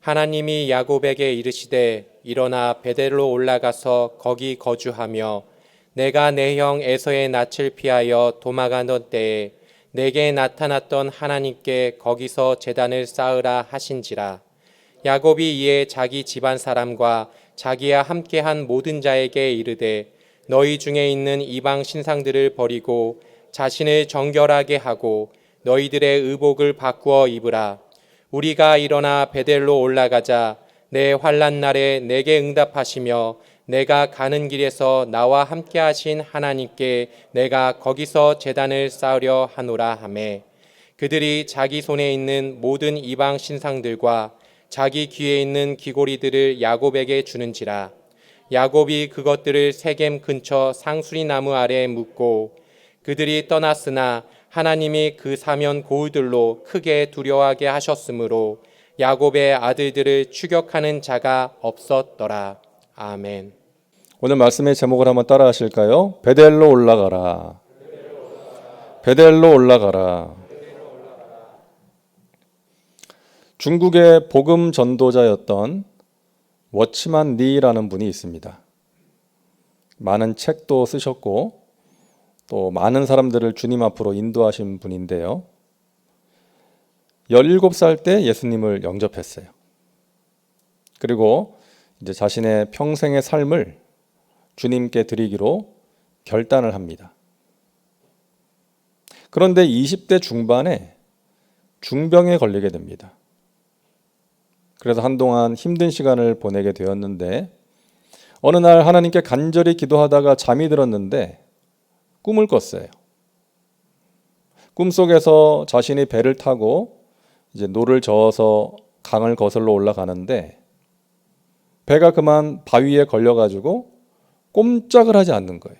하나님이 야곱에게 이르시되 일어나 베델로 올라가서 거기 거주하며 내가 내 형 에서의 낯을 피하여 도망하던 때에 내게 나타났던 하나님께 거기서 제단을 쌓으라 하신지라. 야곱이 이에 자기 집안 사람과 자기와 함께한 모든 자에게 이르되 너희 중에 있는 이방 신상들을 버리고 자신을 정결하게 하고 너희들의 의복을 바꾸어 입으라. 우리가 일어나 베델로 올라가자. 내 환난 날에 내게 응답하시며 내가 가는 길에서 나와 함께 하신 하나님께 내가 거기서 제단을 쌓으려 하노라 하매, 그들이 자기 손에 있는 모든 이방 신상들과 자기 귀에 있는 귀고리들을 야곱에게 주는지라. 야곱이 그것들을 세겜 근처 상수리 나무 아래에 묻고 그들이 떠났으나 하나님이 그 사면 고울들로 크게 두려워하게 하셨으므로 야곱의 아들들을 추격하는 자가 없었더라. 아멘. 오늘 말씀의 제목을 한번 따라 하실까요? 베델로 올라가라. 베델로 올라가라. 중국의 복음 전도자였던 워치만 리라는 분이 있습니다. 많은 책도 쓰셨고 또 많은 사람들을 주님 앞으로 인도하신 분인데요. 17살 때 예수님을 영접했어요. 그리고 이제 자신의 평생의 삶을 주님께 드리기로 결단을 합니다. 그런데 20대 중반에 중병에 걸리게 됩니다. 그래서 한동안 힘든 시간을 보내게 되었는데 어느 날 하나님께 간절히 기도하다가 잠이 들었는데 꿈을 꿨어요. 꿈속에서 자신이 배를 타고 이제 노를 저어서 강을 거슬러 올라가는데 배가 그만 바위에 걸려가지고 꼼짝을 하지 않는 거예요.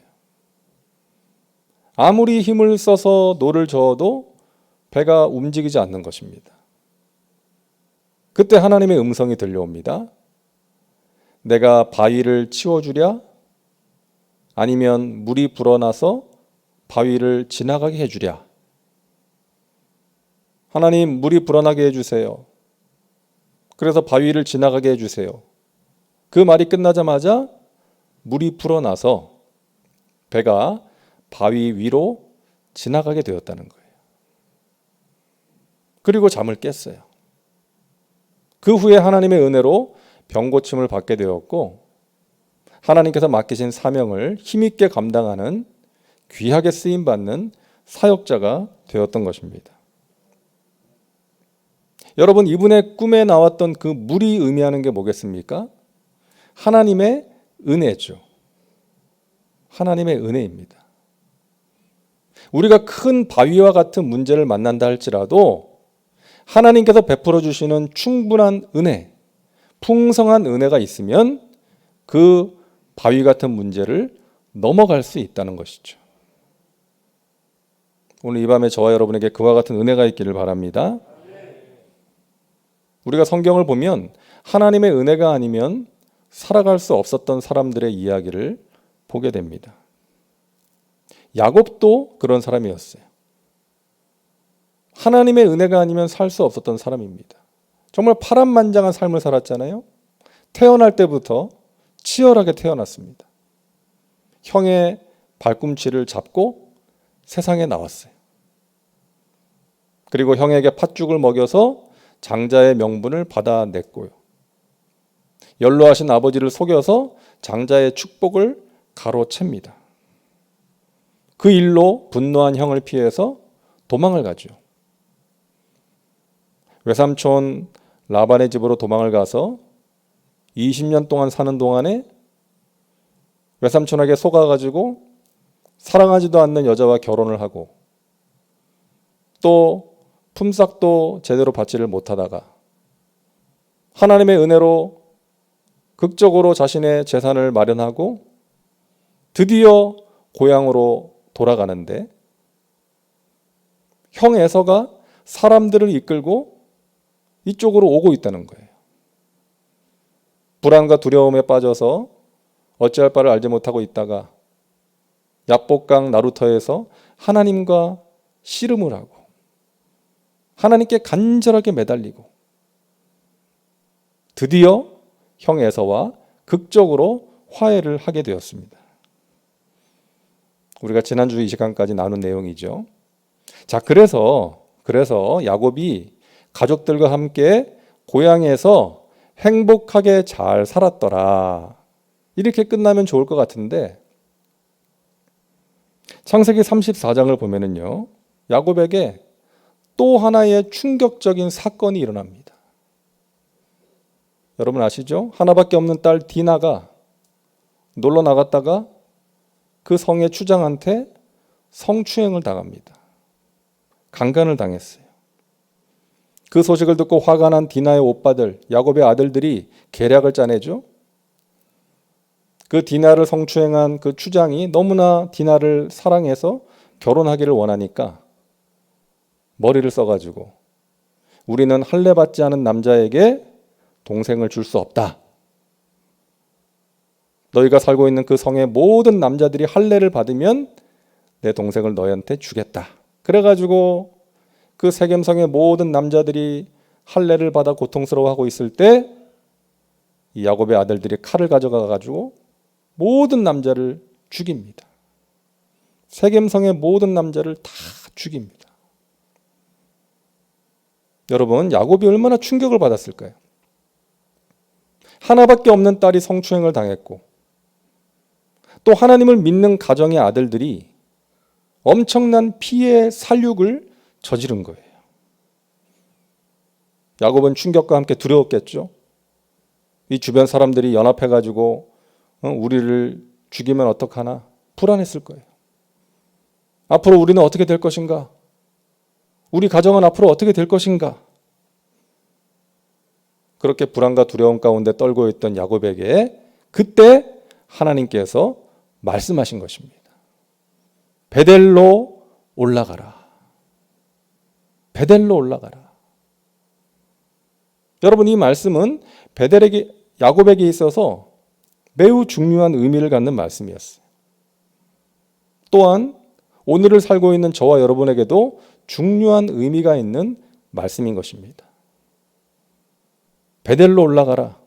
아무리 힘을 써서 노를 저어도 배가 움직이지 않는 것입니다. 그때 하나님의 음성이 들려옵니다. 내가 바위를 치워주랴? 아니면 물이 불어나서 바위를 지나가게 해주랴? 하나님, 물이 불어나게 해주세요. 그래서 바위를 지나가게 해주세요. 그 말이 끝나자마자 물이 불어나서 배가 바위 위로 지나가게 되었다는 거예요. 그리고 잠을 깼어요. 그 후에 하나님의 은혜로 병고침을 받게 되었고 하나님께서 맡기신 사명을 힘있게 감당하는 귀하게 쓰임받는 사역자가 되었던 것입니다. 여러분, 이분의 꿈에 나왔던 그 물이 의미하는 게 뭐겠습니까? 하나님의 은혜죠. 하나님의 은혜입니다. 우리가 큰 바위와 같은 문제를 만난다 할지라도 하나님께서 베풀어 주시는 충분한 은혜, 풍성한 은혜가 있으면 그 바위 같은 문제를 넘어갈 수 있다는 것이죠. 오늘 이 밤에 저와 여러분에게 그와 같은 은혜가 있기를 바랍니다. 우리가 성경을 보면 하나님의 은혜가 아니면 살아갈 수 없었던 사람들의 이야기를 보게 됩니다. 야곱도 그런 사람이었어요. 하나님의 은혜가 아니면 살 수 없었던 사람입니다. 정말 파란만장한 삶을 살았잖아요. 태어날 때부터 치열하게 태어났습니다. 형의 발꿈치를 잡고 세상에 나왔어요. 그리고 형에게 팥죽을 먹여서 장자의 명분을 받아냈고요. 연로하신 아버지를 속여서 장자의 축복을 가로챕니다. 그 일로 분노한 형을 피해서 도망을 가죠. 외삼촌 라반의 집으로 도망을 가서 20년 동안 사는 동안에 외삼촌에게 속아가지고 사랑하지도 않는 여자와 결혼을 하고 또 품삯도 제대로 받지를 못하다가 하나님의 은혜로 극적으로 자신의 재산을 마련하고 드디어 고향으로 돌아가는데 형 에서가 사람들을 이끌고 이쪽으로 오고 있다는 거예요. 불안과 두려움에 빠져서 어찌할 바를 알지 못하고 있다가 야복강 나루터에서 하나님과 씨름을 하고 하나님께 간절하게 매달리고 드디어 형 에서와 극적으로 화해를 하게 되었습니다. 우리가 지난주 이 시간까지 나눈 내용이죠. 자, 그래서 야곱이 가족들과 함께 고향에서 행복하게 잘 살았더라. 이렇게 끝나면 좋을 것 같은데 창세기 34장을 보면은요, 야곱에게 또 하나의 충격적인 사건이 일어납니다. 여러분 아시죠? 하나밖에 없는 딸 디나가 놀러 나갔다가 그 성의 추장한테 성추행을 당합니다. 강간을 당했어요. 그 소식을 듣고 화가 난 디나의 오빠들, 야곱의 아들들이 계략을 짜내죠. 그 디나를 성추행한 그 추장이 너무나 디나를 사랑해서 결혼하기를 원하니까 머리를 써가지고 우리는 할례받지 않은 남자에게 동생을 줄 수 없다. 너희가 살고 있는 그 성의 모든 남자들이 할례를 받으면 내 동생을 너희한테 주겠다. 그래가지고 그 세겜성의 모든 남자들이 할례를 받아 고통스러워하고 있을 때 이 야곱의 아들들이 칼을 가져가가지고 모든 남자를 죽입니다. 세겜성의 모든 남자를 다 죽입니다. 여러분, 야곱이 얼마나 충격을 받았을까요? 하나밖에 없는 딸이 성추행을 당했고 또 하나님을 믿는 가정의 아들들이 엄청난 피해 살육을 저지른 거예요. 야곱은 충격과 함께 두려웠겠죠. 이 주변 사람들이 연합해가지고 우리를 죽이면 어떡하나 불안했을 거예요. 앞으로 우리는 어떻게 될 것인가? 우리 가정은 앞으로 어떻게 될 것인가? 그렇게 불안과 두려움 가운데 떨고 있던 야곱에게 그때 하나님께서 말씀하신 것입니다. 베델로 올라가라. 베델로 올라가라. 여러분, 이 말씀은 야곱에게 있어서 매우 중요한 의미를 갖는 말씀이었어요. 또한 오늘을 살고 있는 저와 여러분에게도 중요한 의미가 있는 말씀인 것입니다. 베델로 올라가라.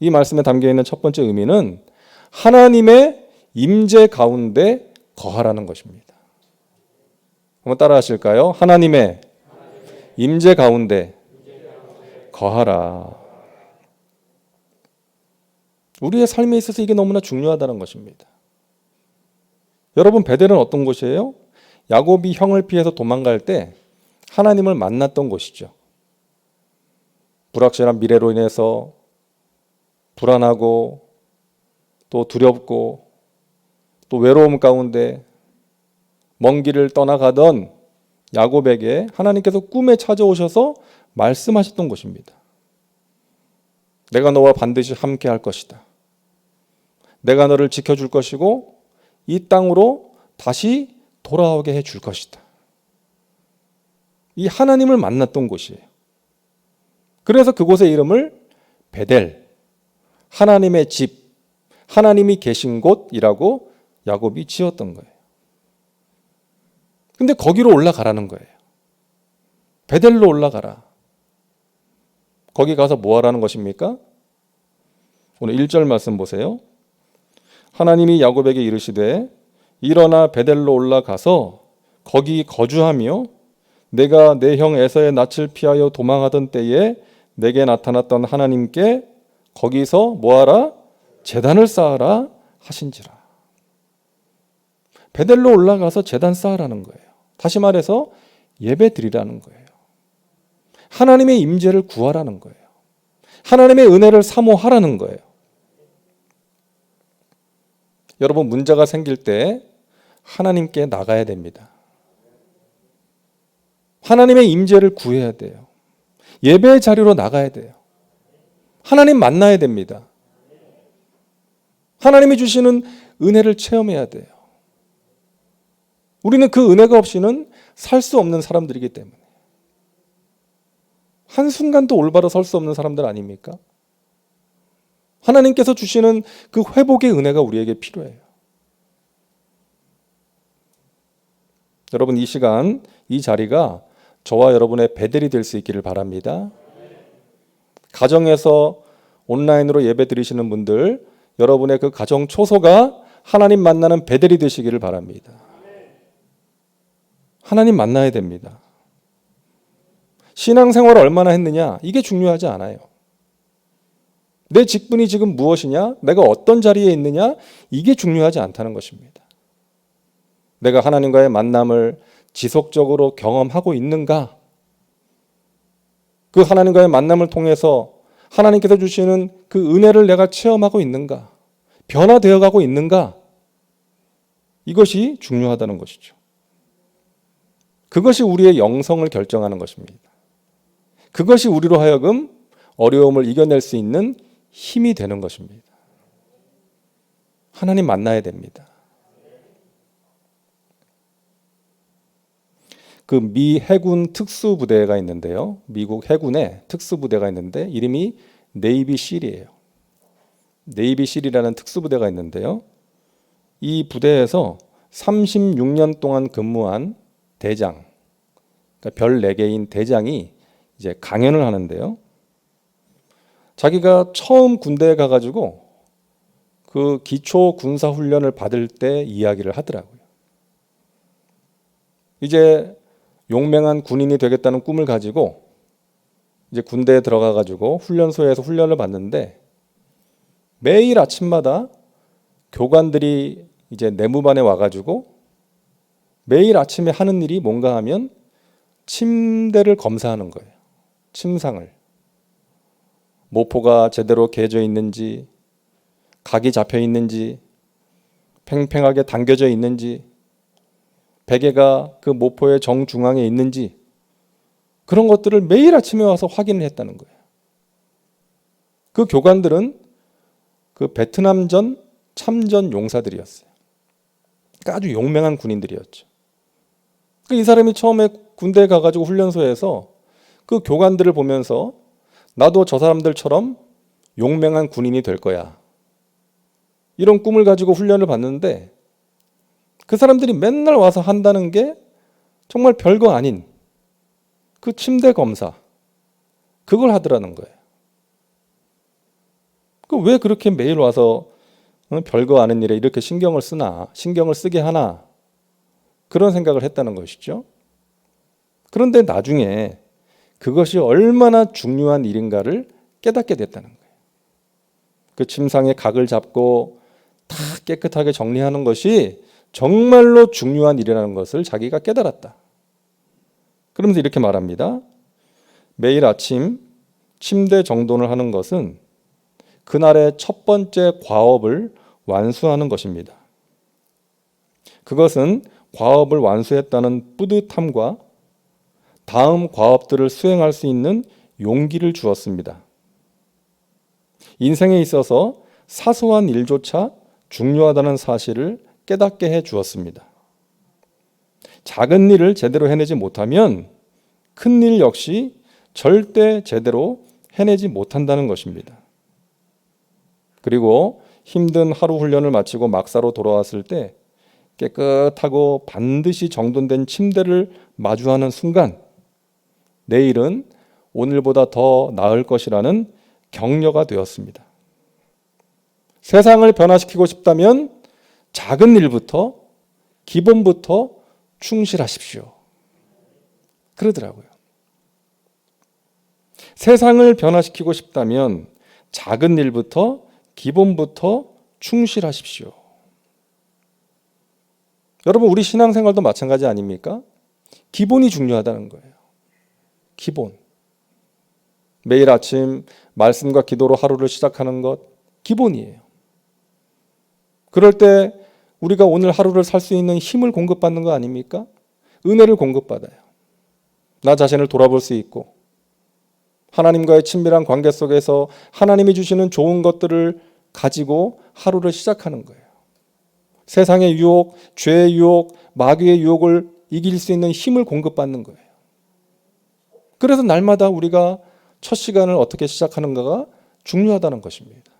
이 말씀에 담겨 있는 첫 번째 의미는 하나님의 임재 가운데 거하라는 것입니다. 한번 따라 하실까요? 하나님의 임재 가운데 거하라. 우리의 삶에 있어서 이게 너무나 중요하다는 것입니다. 여러분, 베델은 어떤 곳이에요? 야곱이 형을 피해서 도망갈 때 하나님을 만났던 곳이죠. 불확실한 미래로 인해서 불안하고 또 두렵고 또 외로움 가운데 먼 길을 떠나가던 야곱에게 하나님께서 꿈에 찾아오셔서 말씀하셨던 곳입니다. 내가 너와 반드시 함께 할 것이다. 내가 너를 지켜줄 것이고 이 땅으로 다시 돌아오게 해줄 것이다. 이 하나님을 만났던 곳이에요. 그래서 그곳의 이름을 베델, 하나님의 집, 하나님이 계신 곳이라고 야곱이 지었던 거예요. 근데 거기로 올라가라는 거예요. 베델로 올라가라. 거기 가서 뭐 하라는 것입니까? 오늘 1절 말씀 보세요. 하나님이 야곱에게 이르시되 일어나 베델로 올라가서 거기 거주하며 내가 내 형 에서의 낯을 피하여 도망하던 때에 내게 나타났던 하나님께 거기서 뭐하라? 제단을 쌓아라 하신지라. 베델로 올라가서 제단 쌓으라는 거예요. 다시 말해서 예배 드리라는 거예요. 하나님의 임재를 구하라는 거예요. 하나님의 은혜를 사모하라는 거예요. 여러분, 문제가 생길 때 하나님께 나가야 됩니다. 하나님의 임재를 구해야 돼요. 예배의 자리로 나가야 돼요. 하나님 만나야 됩니다. 하나님이 주시는 은혜를 체험해야 돼요. 우리는 그 은혜가 없이는 살 수 없는 사람들이기 때문에. 한순간도 올바로 설 수 없는 사람들 아닙니까? 하나님께서 주시는 그 회복의 은혜가 우리에게 필요해요. 여러분, 이 시간, 이 자리가 저와 여러분의 베델이 될 수 있기를 바랍니다. 가정에서 온라인으로 예배 드리시는 분들, 여러분의 그 가정 초소가 하나님 만나는 베델이 되시기를 바랍니다. 하나님 만나야 됩니다. 신앙생활을 얼마나 했느냐, 이게 중요하지 않아요. 내 직분이 지금 무엇이냐, 내가 어떤 자리에 있느냐, 이게 중요하지 않다는 것입니다. 내가 하나님과의 만남을 지속적으로 경험하고 있는가? 그 하나님과의 만남을 통해서 하나님께서 주시는 그 은혜를 내가 체험하고 있는가? 변화되어 가고 있는가? 이것이 중요하다는 것이죠. 그것이 우리의 영성을 결정하는 것입니다. 그것이 우리로 하여금 어려움을 이겨낼 수 있는 힘이 되는 것입니다. 하나님 만나야 됩니다. 그 미 해군 특수부대가 있는데요. 미국 해군의 특수부대가 있는데 이름이 네이비 실이에요. 네이비 실이라는 특수부대가 있는데요. 이 부대에서 36년 동안 근무한 대장, 그러니까 별 4개인 대장이 이제 강연을 하는데요. 자기가 처음 군대에 가가지고 그 기초 군사 훈련을 받을 때 이야기를 하더라고요. 이제 용맹한 군인이 되겠다는 꿈을 가지고 이제 군대에 들어가가지고 훈련소에서 훈련을 받는데 매일 아침마다 교관들이 이제 내무반에 와가지고 매일 아침에 하는 일이 뭔가 하면 침대를 검사하는 거예요. 침상을. 모포가 제대로 개져 있는지, 각이 잡혀 있는지, 팽팽하게 당겨져 있는지, 베개가 그 모포의 정중앙에 있는지, 그런 것들을 매일 아침에 와서 확인을 했다는 거예요. 그 교관들은 그 베트남전 참전 용사들이었어요. 그러니까 아주 용맹한 군인들이었죠. 이 사람이 처음에 군대에 가가지고 훈련소에서 그 교관들을 보면서 나도 저 사람들처럼 용맹한 군인이 될 거야, 이런 꿈을 가지고 훈련을 받는데 그 사람들이 맨날 와서 한다는 게 정말 별거 아닌 그 침대 검사, 그걸 하더라는 거예요. 왜 그렇게 매일 와서 별거 아닌 일에 이렇게 신경을 쓰게 하나, 그런 생각을 했다는 것이죠. 그런데 나중에 그것이 얼마나 중요한 일인가를 깨닫게 됐다는 거예요. 그 침상의 각을 잡고 다 깨끗하게 정리하는 것이 정말로 중요한 일이라는 것을 자기가 깨달았다. 그러면서 이렇게 말합니다. 매일 아침 침대 정돈을 하는 것은 그날의 첫 번째 과업을 완수하는 것입니다. 그것은 과업을 완수했다는 뿌듯함과 다음 과업들을 수행할 수 있는 용기를 주었습니다. 인생에 있어서 사소한 일조차 중요하다는 사실을 깨닫게 해 주었습니다. 작은 일을 제대로 해내지 못하면 큰 일 역시 절대 제대로 해내지 못한다는 것입니다. 그리고 힘든 하루 훈련을 마치고 막사로 돌아왔을 때 깨끗하고 반드시 정돈된 침대를 마주하는 순간 내일은 오늘보다 더 나을 것이라는 격려가 되었습니다. 세상을 변화시키고 싶다면 작은 일부터, 기본부터 충실하십시오. 그러더라고요. 세상을 변화시키고 싶다면 작은 일부터, 기본부터 충실하십시오. 여러분, 우리 신앙생활도 마찬가지 아닙니까? 기본이 중요하다는 거예요. 기본. 매일 아침 말씀과 기도로 하루를 시작하는 것, 기본이에요. 그럴 때 우리가 오늘 하루를 살 수 있는 힘을 공급받는 거 아닙니까? 은혜를 공급받아요. 나 자신을 돌아볼 수 있고 하나님과의 친밀한 관계 속에서 하나님이 주시는 좋은 것들을 가지고 하루를 시작하는 거예요. 세상의 유혹, 죄의 유혹, 마귀의 유혹을 이길 수 있는 힘을 공급받는 거예요. 그래서 날마다 우리가 첫 시간을 어떻게 시작하는가가 중요하다는 것입니다.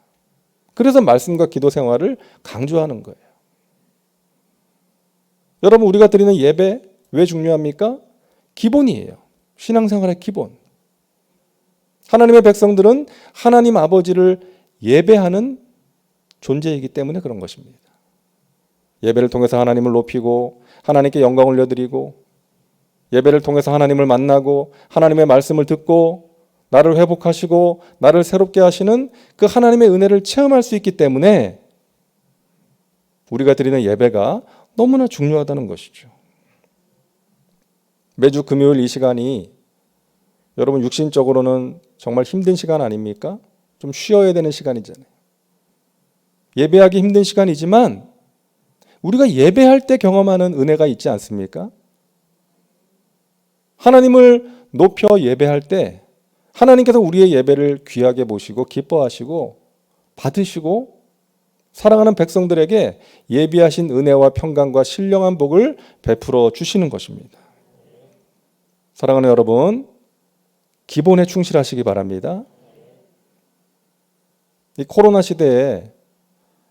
그래서 말씀과 기도 생활을 강조하는 거예요. 여러분, 우리가 드리는 예배 왜 중요합니까? 기본이에요. 신앙생활의 기본. 하나님의 백성들은 하나님 아버지를 예배하는 존재이기 때문에 그런 것입니다. 예배를 통해서 하나님을 높이고 하나님께 영광을 올려드리고 예배를 통해서 하나님을 만나고 하나님의 말씀을 듣고 나를 회복하시고 나를 새롭게 하시는 그 하나님의 은혜를 체험할 수 있기 때문에 우리가 드리는 예배가 너무나 중요하다는 것이죠. 매주 금요일 이 시간이 여러분 육신적으로는 정말 힘든 시간 아닙니까? 좀 쉬어야 되는 시간이잖아요. 예배하기 힘든 시간이지만 우리가 예배할 때 경험하는 은혜가 있지 않습니까? 하나님을 높여 예배할 때 하나님께서 우리의 예배를 귀하게 보시고 기뻐하시고 받으시고 사랑하는 백성들에게 예비하신 은혜와 평강과 신령한 복을 베풀어 주시는 것입니다. 사랑하는 여러분, 기본에 충실하시기 바랍니다. 이 코로나 시대에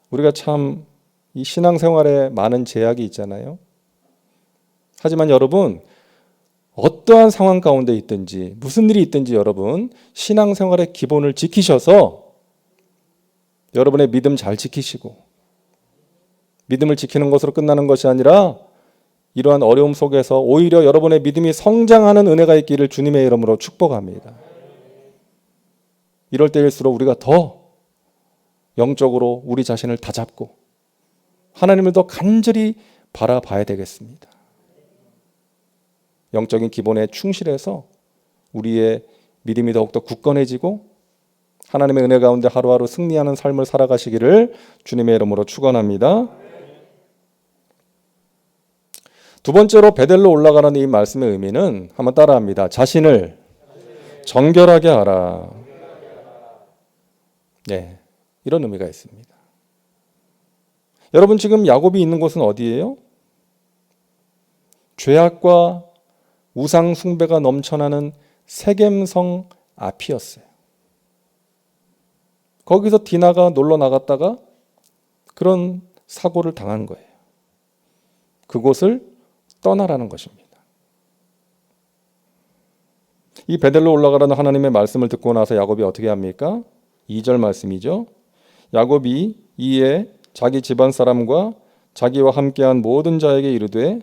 우리가 참 이 신앙생활에 많은 제약이 있잖아요. 하지만 여러분, 어떠한 상황 가운데 있든지 무슨 일이 있든지 여러분 신앙생활의 기본을 지키셔서 여러분의 믿음 잘 지키시고 믿음을 지키는 것으로 끝나는 것이 아니라 이러한 어려움 속에서 오히려 여러분의 믿음이 성장하는 은혜가 있기를 주님의 이름으로 축복합니다. 이럴 때일수록 우리가 더 영적으로 우리 자신을 다잡고 하나님을 더 간절히 바라봐야 되겠습니다. 영적인 기본에 충실해서 우리의 믿음이 더욱더 굳건해지고 하나님의 은혜 가운데 하루하루 승리하는 삶을 살아가시기를 주님의 이름으로 축원합니다. 두 번째로 베델로 올라가는 이 말씀의 의미는 한번 따라합니다. 자신을 정결하게 하라. 네, 이런 의미가 있습니다. 여러분 지금 야곱이 있는 곳은 어디예요? 죄악과 우상 숭배가 넘쳐나는 세겜성 앞이었어요. 거기서 디나가 놀러 나갔다가 그런 사고를 당한 거예요. 그곳을 떠나라는 것입니다. 이 베델로 올라가라는 하나님의 말씀을 듣고 나서 야곱이 어떻게 합니까? 2절 말씀이죠. 야곱이 이에 자기 집안 사람과 자기와 함께한 모든 자에게 이르되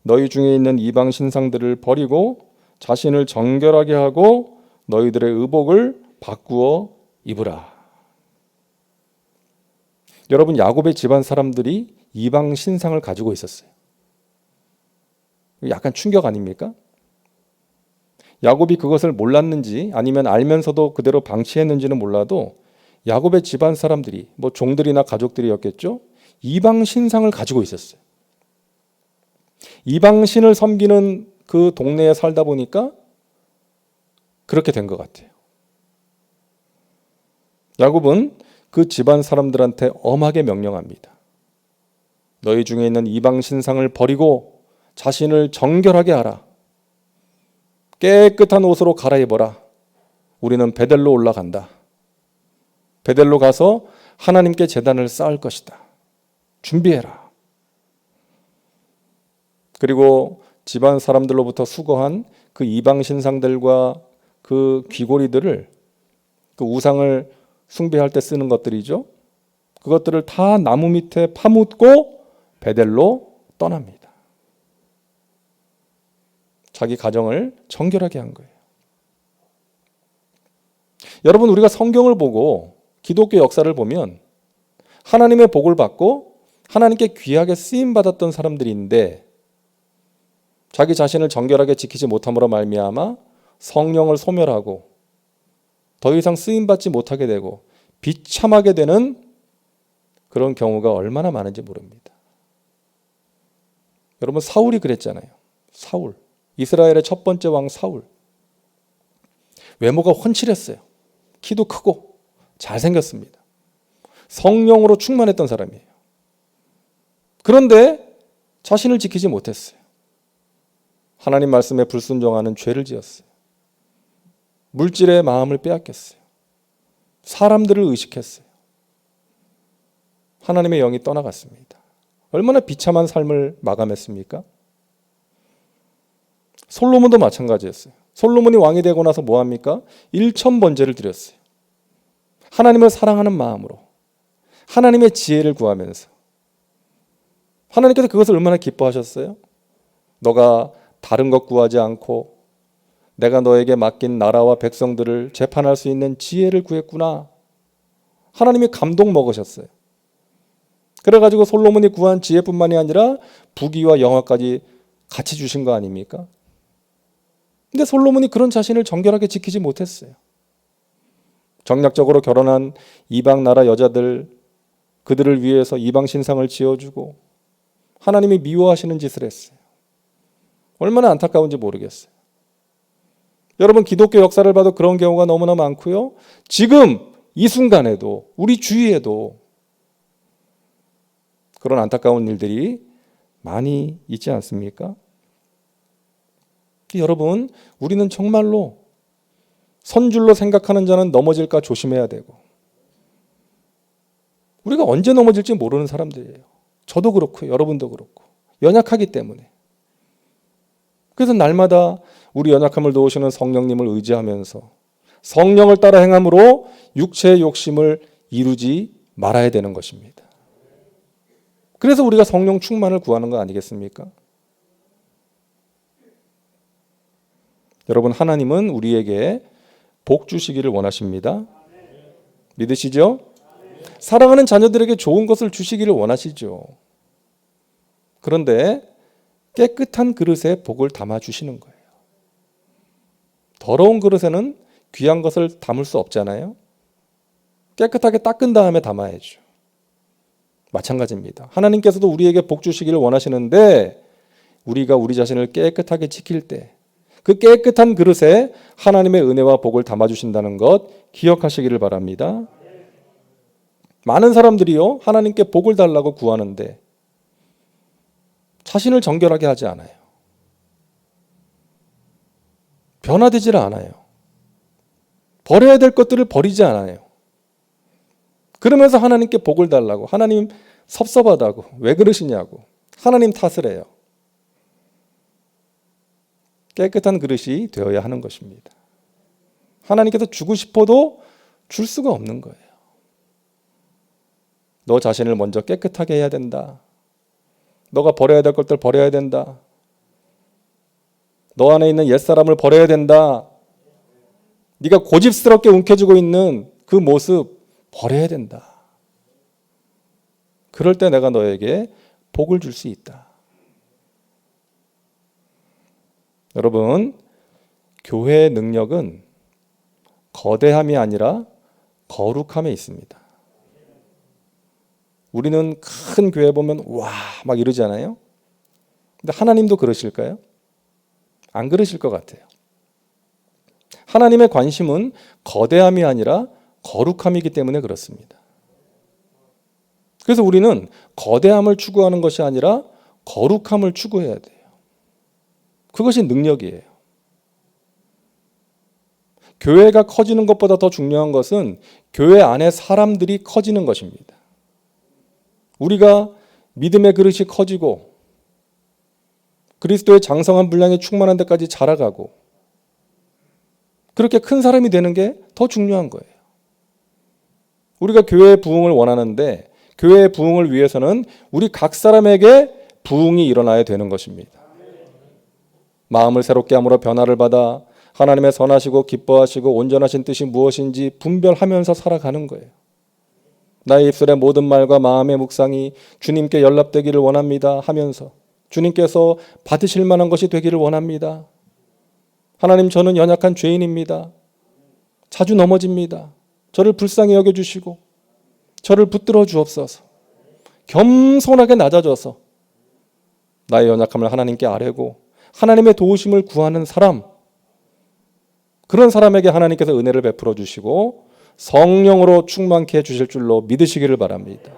너희 중에 있는 이방 신상들을 버리고 자신을 정결하게 하고 너희들의 의복을 바꾸어 입으라. 여러분 야곱의 집안 사람들이 이방 신상을 가지고 있었어요. 약간 충격 아닙니까? 야곱이 그것을 몰랐는지 아니면 알면서도 그대로 방치했는지는 몰라도 야곱의 집안 사람들이 뭐 종들이나 가족들이었겠죠. 이방 신상을 가지고 있었어요. 이방 신을 섬기는 그 동네에 살다 보니까 그렇게 된 것 같아요. 야곱은 그 집안 사람들한테 엄하게 명령합니다. 너희 중에 있는 이방 신상을 버리고 자신을 정결하게 하라. 깨끗한 옷으로 갈아입어라. 우리는 베델로 올라간다. 베델로 가서 하나님께 제단을 쌓을 것이다. 준비해라. 그리고 집안 사람들로부터 수거한 그 이방 신상들과 그 귀고리들을 그 우상을 숭배할 때 쓰는 것들이죠. 그것들을 다 나무 밑에 파묻고 베델로 떠납니다. 자기 가정을 정결하게 한 거예요. 여러분 우리가 성경을 보고 기독교 역사를 보면 하나님의 복을 받고 하나님께 귀하게 쓰임받았던 사람들이 있는데 자기 자신을 정결하게 지키지 못함으로 말미암아 성령을 소멸하고 더 이상 쓰임받지 못하게 되고 비참하게 되는 그런 경우가 얼마나 많은지 모릅니다. 여러분 사울이 그랬잖아요. 사울, 이스라엘의 첫 번째 왕 사울. 외모가 훤칠했어요. 키도 크고 잘생겼습니다. 성령으로 충만했던 사람이에요. 그런데 자신을 지키지 못했어요. 하나님 말씀에 불순종하는 죄를 지었어요. 물질의 마음을 빼앗겼어요. 사람들을 의식했어요. 하나님의 영이 떠나갔습니다. 얼마나 비참한 삶을 마감했습니까? 솔로몬도 마찬가지였어요. 솔로몬이 왕이 되고 나서 뭐 합니까? 1,000번제를 드렸어요. 하나님을 사랑하는 마음으로 하나님의 지혜를 구하면서. 하나님께서 그것을 얼마나 기뻐하셨어요? 너가 다른 것 구하지 않고 내가 너에게 맡긴 나라와 백성들을 재판할 수 있는 지혜를 구했구나. 하나님이 감동 먹으셨어요. 그래가지고 솔로몬이 구한 지혜뿐만이 아니라 부귀와 영화까지 같이 주신 거 아닙니까? 근데 솔로몬이 그런 자신을 정결하게 지키지 못했어요. 정략적으로 결혼한 이방 나라 여자들, 그들을 위해서 이방 신상을 지어주고 하나님이 미워하시는 짓을 했어요. 얼마나 안타까운지 모르겠어요. 여러분, 기독교 역사를 봐도 그런 경우가 너무나 많고요. 지금 이 순간에도 우리 주위에도 그런 안타까운 일들이 많이 있지 않습니까? 여러분, 우리는 정말로 선줄로 생각하는 자는 넘어질까 조심해야 되고, 우리가 언제 넘어질지 모르는 사람들이에요. 저도 그렇고 여러분도 그렇고 연약하기 때문에. 그래서 날마다 우리 연약함을 도우시는 성령님을 의지하면서 성령을 따라 행함으로 육체의 욕심을 이루지 말아야 되는 것입니다. 그래서 우리가 성령 충만을 구하는 거 아니겠습니까? 여러분, 하나님은 우리에게 복 주시기를 원하십니다. 믿으시죠? 사랑하는 자녀들에게 좋은 것을 주시기를 원하시죠. 그런데 깨끗한 그릇에 복을 담아 주시는 거예요. 더러운 그릇에는 귀한 것을 담을 수 없잖아요. 깨끗하게 닦은 다음에 담아야죠. 마찬가지입니다. 하나님께서도 우리에게 복 주시기를 원하시는데 우리가 우리 자신을 깨끗하게 지킬 때 그 깨끗한 그릇에 하나님의 은혜와 복을 담아주신다는 것 기억하시기를 바랍니다. 많은 사람들이요, 하나님께 복을 달라고 구하는데 자신을 정결하게 하지 않아요. 변화되질 않아요. 버려야 될 것들을 버리지 않아요. 그러면서 하나님께 복을 달라고, 하나님 섭섭하다고, 왜 그러시냐고 하나님 탓을 해요. 깨끗한 그릇이 되어야 하는 것입니다. 하나님께서 주고 싶어도 줄 수가 없는 거예요. 너 자신을 먼저 깨끗하게 해야 된다. 너가 버려야 될 것들 버려야 된다. 너 안에 있는 옛사람을 버려야 된다. 네가 고집스럽게 움켜쥐고 있는 그 모습 버려야 된다. 그럴 때 내가 너에게 복을 줄 수 있다. 여러분, 교회의 능력은 거대함이 아니라 거룩함에 있습니다. 우리는 큰 교회 보면 와 막 이러잖아요. 근데 하나님도 그러실까요? 안 그러실 것 같아요. 하나님의 관심은 거대함이 아니라 거룩함이기 때문에 그렇습니다. 그래서 우리는 거대함을 추구하는 것이 아니라 거룩함을 추구해야 돼요. 그것이 능력이에요. 교회가 커지는 것보다 더 중요한 것은 교회 안에 사람들이 커지는 것입니다. 우리가 믿음의 그릇이 커지고 그리스도의 장성한 분량에 충만한 데까지 자라가고 그렇게 큰 사람이 되는 게 더 중요한 거예요. 우리가 교회의 부흥을 원하는데 교회의 부흥을 위해서는 우리 각 사람에게 부흥이 일어나야 되는 것입니다. 마음을 새롭게 함으로 변화를 받아 하나님의 선하시고 기뻐하시고 온전하신 뜻이 무엇인지 분별하면서 살아가는 거예요. 나의 입술의 모든 말과 마음의 묵상이 주님께 연락되기를 원합니다 하면서 주님께서 받으실 만한 것이 되기를 원합니다. 하나님, 저는 연약한 죄인입니다. 자주 넘어집니다. 저를 불쌍히 여겨주시고 저를 붙들어 주옵소서. 겸손하게 낮아져서 나의 연약함을 하나님께 아뢰고 하나님의 도우심을 구하는 사람, 그런 사람에게 하나님께서 은혜를 베풀어 주시고 성령으로 충만케 해주실 줄로 믿으시기를 바랍니다.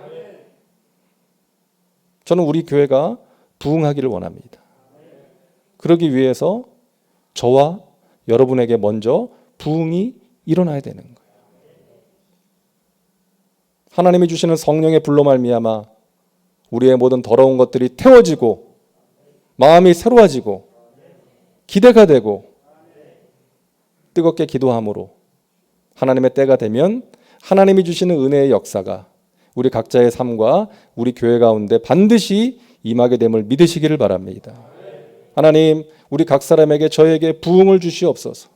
저는 우리 교회가 부흥하기를 원합니다. 그러기 위해서 저와 여러분에게 먼저 부흥이 일어나야 되는 거예요. 하나님이 주시는 성령의 불로 말미암아 우리의 모든 더러운 것들이 태워지고 마음이 새로워지고 기대가 되고 뜨겁게 기도함으로 하나님의 때가 되면 하나님이 주시는 은혜의 역사가 우리 각자의 삶과 우리 교회 가운데 반드시 임하게 됨을 믿으시기를 바랍니다. 하나님, 우리 각 사람에게 저에게 부흥을 주시옵소서.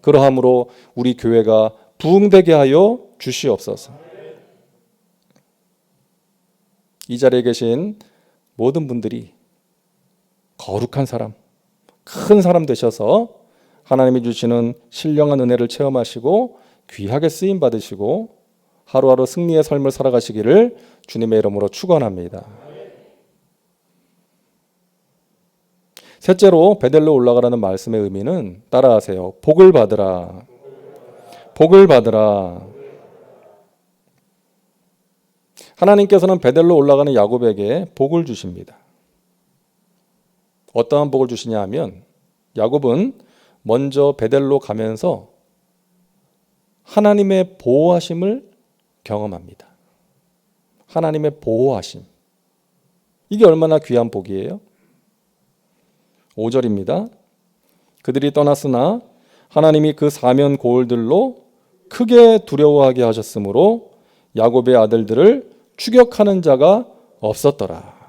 그러함으로 우리 교회가 부흥되게 하여 주시옵소서. 이 자리에 계신 모든 분들이 거룩한 사람, 큰 사람 되셔서 하나님이 주시는 신령한 은혜를 체험하시고 귀하게 쓰임 받으시고 하루하루 승리의 삶을 살아가시기를 주님의 이름으로 축원합니다. 셋째로 베델로 올라가라는 말씀의 의미는 따라하세요. 복을 받으라. 복을 받으라. 하나님께서는 베델로 올라가는 야곱에게 복을 주십니다. 어떠한 복을 주시냐 하면 야곱은 먼저 베델로 가면서 하나님의 보호하심을 경험합니다. 하나님의 보호하심. 이게 얼마나 귀한 복이에요? 5절입니다. 그들이 떠났으나 하나님이 그 사면 고을들로 크게 두려워하게 하셨으므로 야곱의 아들들을 추격하는 자가 없었더라.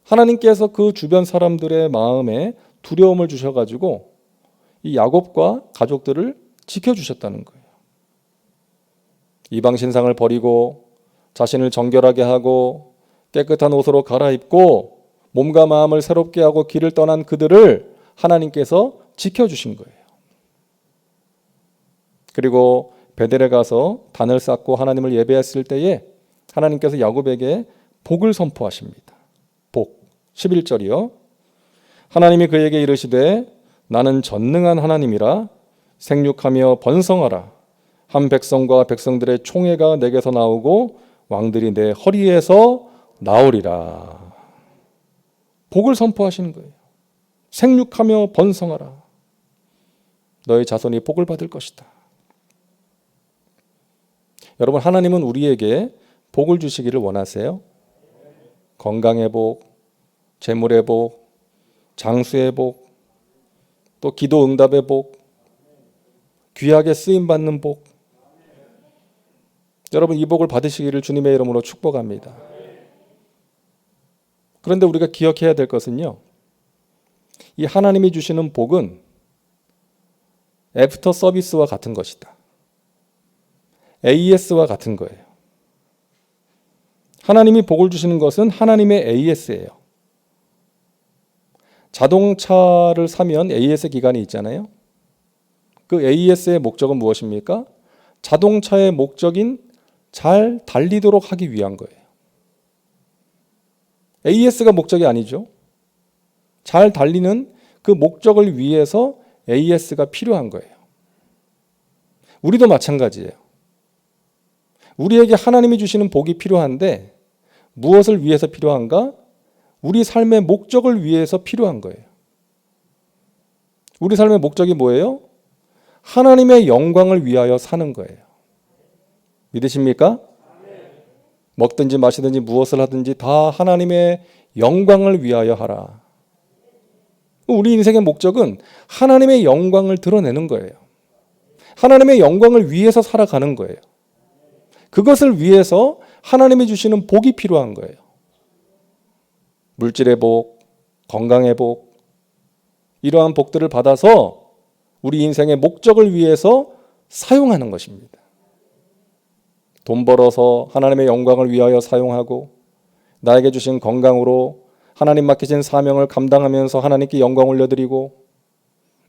하나님께서 그 주변 사람들의 마음에 두려움을 주셔가지고 이 야곱과 가족들을 지켜주셨다는 거예요. 이방 신상을 버리고 자신을 정결하게 하고 깨끗한 옷으로 갈아입고 몸과 마음을 새롭게 하고 길을 떠난 그들을 하나님께서 지켜주신 거예요. 그리고 베델에 가서 단을 쌓고 하나님을 예배했을 때에 하나님께서 야곱에게 복을 선포하십니다. 복 11절이요. 하나님이 그에게 이르시되 나는 전능한 하나님이라 생육하며 번성하라. 한 백성과 백성들의 총회가 내게서 나오고 왕들이 내 허리에서 나오리라. 복을 선포하시는 거예요. 생육하며 번성하라. 너의 자손이 복을 받을 것이다. 여러분, 하나님은 우리에게 복을 주시기를 원하세요? 건강의 복, 재물의 복, 장수의 복, 또 기도 응답의 복, 귀하게 쓰임 받는 복. 여러분, 이 복을 받으시기를 주님의 이름으로 축복합니다. 그런데 우리가 기억해야 될 것은요, 이 하나님이 주시는 복은 애프터 서비스와 같은 것이다. AS와 같은 거예요. 하나님이 복을 주시는 것은 하나님의 AS예요. 자동차를 사면 AS 기간이 있잖아요. 그 AS의 목적은 무엇입니까? 자동차의 목적인 잘 달리도록 하기 위한 거예요. AS가 목적이 아니죠. 잘 달리는 그 목적을 위해서 AS가 필요한 거예요. 우리도 마찬가지예요. 우리에게 하나님이 주시는 복이 필요한데 무엇을 위해서 필요한가? 우리 삶의 목적을 위해서 필요한 거예요. 우리 삶의 목적이 뭐예요? 하나님의 영광을 위하여 사는 거예요. 믿으십니까? 먹든지 마시든지 무엇을 하든지 다 하나님의 영광을 위하여 하라. 우리 인생의 목적은 하나님의 영광을 드러내는 거예요. 하나님의 영광을 위해서 살아가는 거예요. 그것을 위해서 하나님이 주시는 복이 필요한 거예요. 물질의 복, 건강의 복, 이러한 복들을 받아서 우리 인생의 목적을 위해서 사용하는 것입니다. 돈 벌어서 하나님의 영광을 위하여 사용하고 나에게 주신 건강으로 하나님 맡기신 사명을 감당하면서 하나님께 영광 올려드리고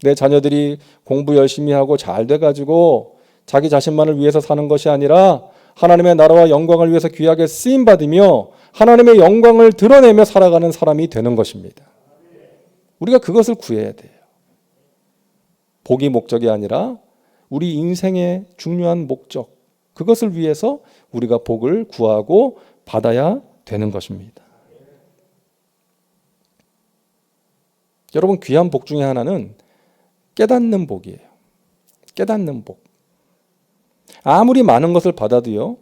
내 자녀들이 공부 열심히 하고 잘 돼가지고 자기 자신만을 위해서 사는 것이 아니라 하나님의 나라와 영광을 위해서 귀하게 쓰임받으며 하나님의 영광을 드러내며 살아가는 사람이 되는 것입니다. 우리가 그것을 구해야 돼요. 복이 목적이 아니라 우리 인생의 중요한 목적, 그것을 위해서 우리가 복을 구하고 받아야 되는 것입니다. 여러분, 귀한 복 중에 하나는 깨닫는 복이에요. 깨닫는 복. 아무리 많은 것을 받아도요,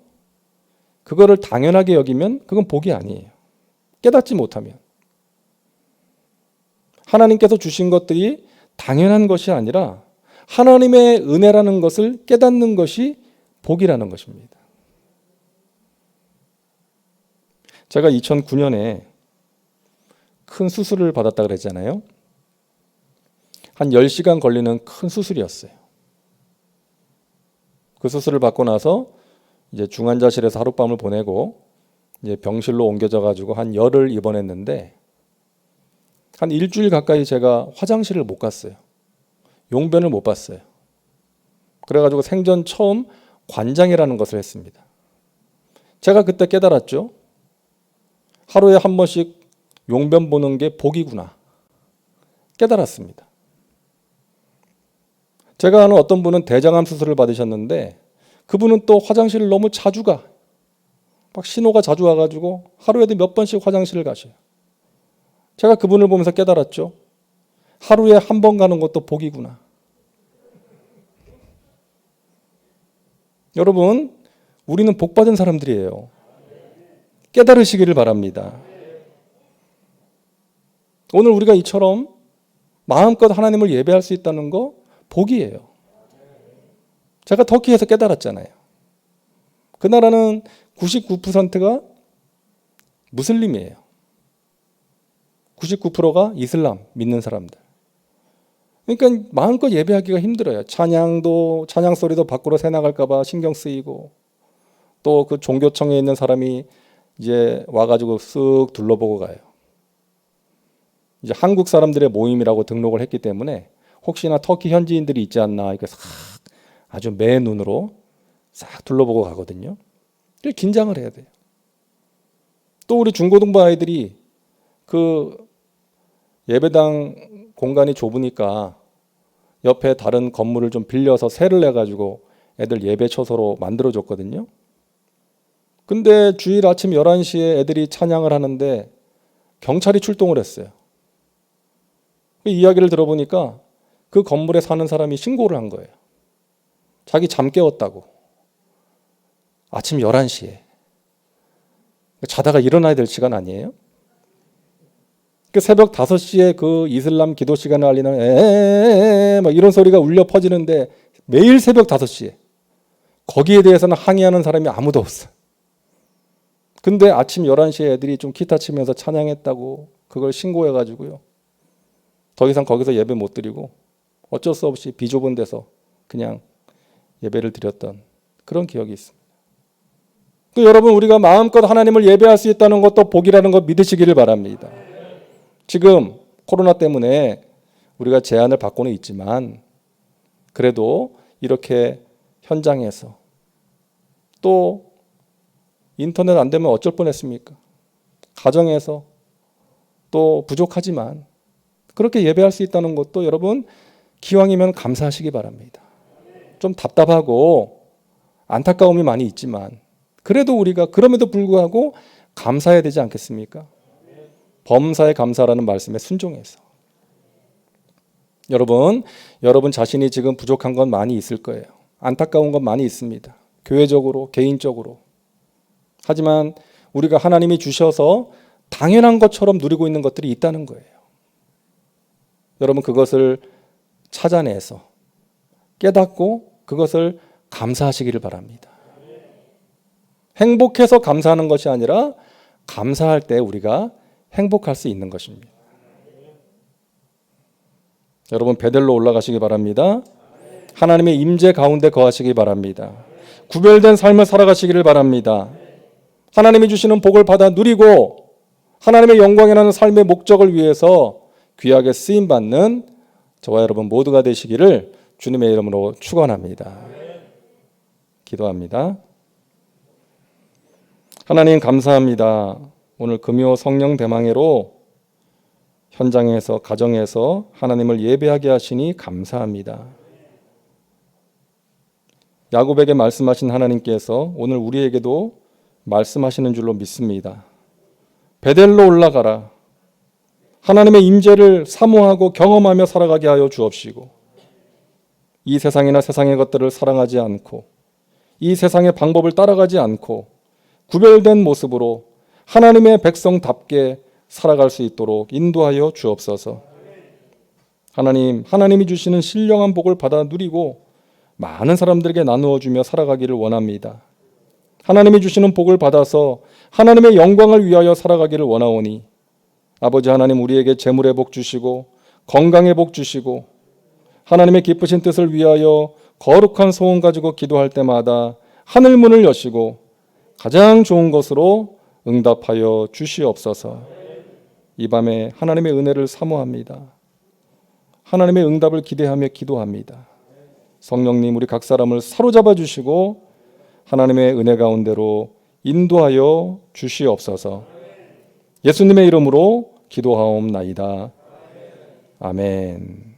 그거를 당연하게 여기면 그건 복이 아니에요. 깨닫지 못하면. 하나님께서 주신 것들이 당연한 것이 아니라 하나님의 은혜라는 것을 깨닫는 것이 복이라는 것입니다. 제가 2009년에 큰 수술을 받았다 그랬잖아요. 한 10시간 걸리는 큰 수술이었어요. 그 수술을 받고 나서 이제 중환자실에서 하룻밤을 보내고 이제 병실로 옮겨져 가지고 한 열흘 입원했는데 한 일주일 가까이 제가 화장실을 못 갔어요. 용변을 못 봤어요. 그래가지고 생전 처음 관장이라는 것을 했습니다. 제가 그때 깨달았죠. 하루에 한 번씩 용변 보는 게 복이구나. 깨달았습니다. 제가 아는 어떤 분은 대장암 수술을 받으셨는데 그분은 또 화장실을 너무 자주 가. 막 신호가 자주 와가지고 하루에도 몇 번씩 화장실을 가셔요. 제가 그분을 보면서 깨달았죠. 하루에 한 번 가는 것도 복이구나. 여러분, 우리는 복받은 사람들이에요. 깨달으시기를 바랍니다. 오늘 우리가 이처럼 마음껏 하나님을 예배할 수 있다는 거 복이에요. 제가 터키에서 깨달았잖아요. 그 나라는 99%가 무슬림이에요. 99%가 이슬람 믿는 사람들. 그러니까 마음껏 예배하기가 힘들어요. 찬양 소리도 밖으로 새나갈까 봐 신경 쓰이고, 또 그 종교청에 있는 사람이 이제 와가지고 쓱 둘러보고 가요. 이제 한국 사람들의 모임이라고 등록을 했기 때문에 혹시나 터키 현지인들이 있지 않나 이렇게 싹 아주 매 눈으로 싹 둘러보고 가거든요. 긴장을 해야 돼요. 또 우리 중고등부 아이들이 그 예배당 공간이 좁으니까 옆에 다른 건물을 좀 빌려서 세를 내가지고 애들 예배 처소로 만들어줬거든요. 근데 주일 아침 11시에 애들이 찬양을 하는데 경찰이 출동을 했어요. 그 이야기를 들어보니까 그 건물에 사는 사람이 신고를 한 거예요. 자기 잠 깨웠다고. 아침 11시에. 자다가 일어나야 될 시간 아니에요? 그 새벽 5시에 그 이슬람 기도 시간을 알리는 에에에에 막 이런 소리가 울려 퍼지는데 매일 새벽 5시에 거기에 대해서는 항의하는 사람이 아무도 없어. 근데 아침 11시에 애들이 좀 기타 치면서 찬양했다고 그걸 신고해가지고요. 더 이상 거기서 예배 못 드리고 어쩔 수 없이 비좁은 데서 그냥 예배를 드렸던 그런 기억이 있습니다. 그 여러분, 우리가 마음껏 하나님을 예배할 수 있다는 것도 복이라는 것 믿으시기를 바랍니다. 지금 코로나 때문에 우리가 제한을 받고는 있지만 그래도 이렇게 현장에서 또 인터넷 안 되면 어쩔 뻔했습니까? 가정에서 또 부족하지만 그렇게 예배할 수 있다는 것도 여러분 기왕이면 감사하시기 바랍니다. 좀 답답하고 안타까움이 많이 있지만 그래도 우리가 그럼에도 불구하고 감사해야 되지 않겠습니까? 범사에 감사라는 말씀에 순종해서. 여러분 자신이 지금 부족한 건 많이 있을 거예요. 안타까운 건 많이 있습니다. 교회적으로, 개인적으로. 하지만 우리가 하나님이 주셔서 당연한 것처럼 누리고 있는 것들이 있다는 거예요. 여러분 그것을 찾아내서 깨닫고 그것을 감사하시기를 바랍니다. 행복해서 감사하는 것이 아니라 감사할 때 우리가 행복할 수 있는 것입니다. 여러분 베델로 올라가시기 바랍니다. 하나님의 임재 가운데 거하시기 바랍니다. 구별된 삶을 살아가시기를 바랍니다. 하나님이 주시는 복을 받아 누리고 하나님의 영광에 나는 삶의 목적을 위해서 귀하게 쓰임받는 저와 여러분 모두가 되시기를 주님의 이름으로 축원합니다. 기도합니다. 하나님 감사합니다. 오늘 금요 성령 대망회로 현장에서 가정에서 하나님을 예배하게 하시니 감사합니다. 야곱에게 말씀하신 하나님께서 오늘 우리에게도 말씀하시는 줄로 믿습니다. 베델로 올라가라. 하나님의 임재를 사모하고 경험하며 살아가게 하여 주옵시고 이 세상이나 세상의 것들을 사랑하지 않고 이 세상의 방법을 따라가지 않고 구별된 모습으로 하나님의 백성답게 살아갈 수 있도록 인도하여 주옵소서. 하나님이 주시는 신령한 복을 받아 누리고 많은 사람들에게 나누어 주며 살아가기를 원합니다. 하나님이 주시는 복을 받아서 하나님의 영광을 위하여 살아가기를 원하오니 아버지 하나님, 우리에게 재물의 복 주시고 건강의 복 주시고 하나님의 기쁘신 뜻을 위하여 거룩한 소원 가지고 기도할 때마다 하늘 문을 여시고 가장 좋은 것으로 응답하여 주시옵소서. 이 밤에 하나님의 은혜를 사모합니다. 하나님의 응답을 기대하며 기도합니다. 성령님, 우리 각 사람을 사로잡아 주시고 하나님의 은혜 가운데로 인도하여 주시옵소서. 예수님의 이름으로 기도하옵나이다. 아멘.